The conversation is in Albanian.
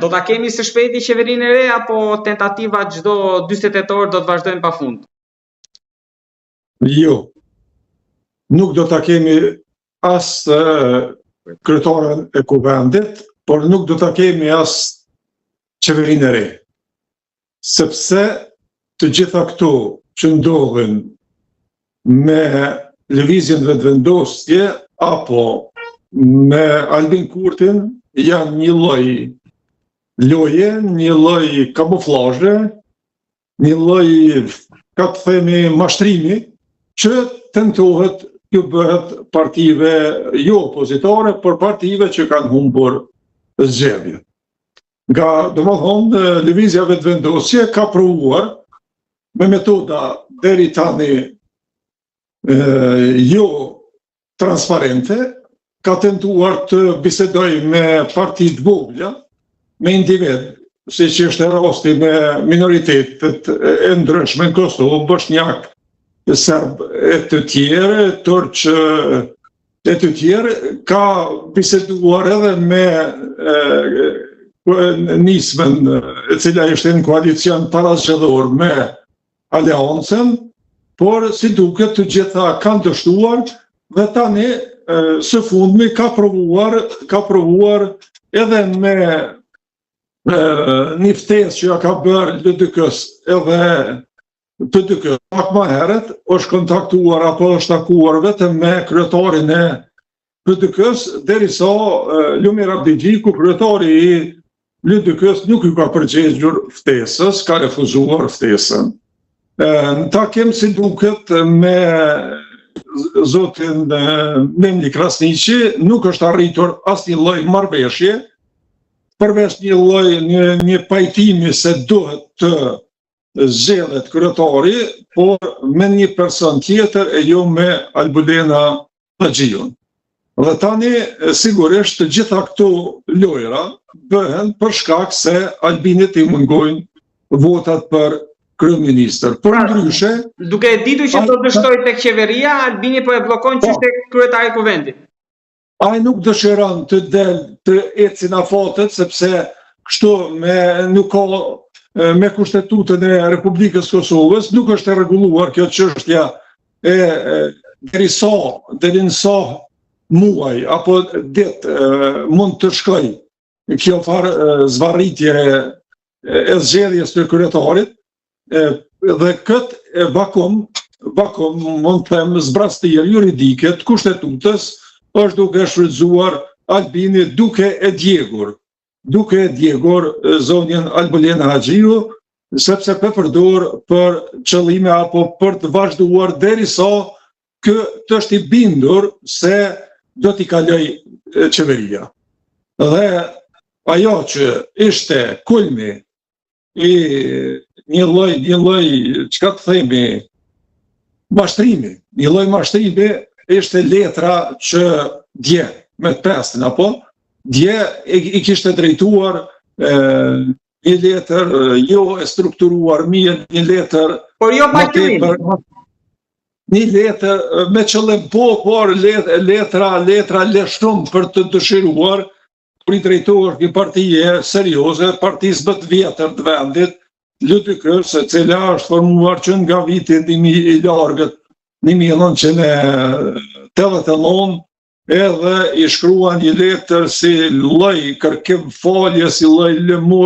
Do ta kemi së shpejti qeverinë e re apo tentativa çdo 48 orë do të vazhdojnë pafund? Jo. Nuk do ta kemi as kryetaren e kuvendit, por nuk do ta kemi as qeverinë e re. Sepse të gjitha këto që ndodhin me lëvizjen vetëvendosje apo me Albin Kurtin janë një lloj loje, një lloj kamuflazhe, një lloj, ka të themi, mashtrimi që tentohet të bëhet partive jo opozitare, por partive që kanë humbur zgjedhjet. Nga, domethënë, lëvizja vetëvendosje ka provuar me metoda deri tani jo transparente, ka tentuar të bisedoj me parti të vogla, me individ, si që është rasti me minoritetet e ndryshme në Kosovë, bosnjak, serb e të tjerë, turq e të tjerë, ka biseduar edhe me nismen e cila ishte në koalicion parazgjedhor me Aleancën, por si duket të gjitha kanë dështuar dhe tani së fundmi ka provuar edhe me një ftesë që ja ka bërë LDK-s edhe PDK. Pak më herët është kontaktuar apo është takuar vetëm me kryetarin e PDK-s, derisa Lumir Abdigjiku, kryetari i LDK-s, nuk ju ka përgjigjur ftesës, ka refuzuar ftesën. Në takim si duket me zotin Memli Krasniqi, nuk është arritur asnjë lloj marrëveshje, përveç një pajtimi se duhet të zgjedhet kryetari, por me një person tjetër e jo me Albulena Haxhiun. Dhe tani, sigurisht, të gjitha këto lojra bëhen për shkak se Albinit i mungojnë votat për kryeministër. Për ndryshe, duke e ditur që do dështoj tek qeveria, Albini po e bllokon që tek kryetari i kuvendit. Ai nuk dëshiron të del të eci në fatet, sepse kështu nuk ka me kushtetutën e Republikës Kosovës, nuk është e rregulluar kjo çështja deri sa muaj apo ditë mund të shkoj kjo farë zvarritje e zgjedhjes të kryetarit, dhe këtë vakum mund të them zbrastirë juridike të kushtetutës është duke shfrytzuar Albini duke e djegur zonjën Albulena Haxhiu, sepse përdor për qëllime apo për të vazhduar derisa kë të është i bindur se do t'i kaloj qeveria. Dhe ajo që ishte kulmi i një lloj, çka të themi, mashtrimi, një lloj mashtrimi ishte letra që dje me të pestin, apo dje i kishte drejtuar një letër jo e strukturuar mirë, një letër por jo pa qëllim. Një letër me qëllim, por letra leshtum për të dëshiruar kur i drejtohesh një partije serioze, partisë më të vjetër të vendit, LDK-s, e cila është formuar që nga viti i largët 1989, edhe i shkruan një letër si lloj kërkim falje, si lloj lëmosh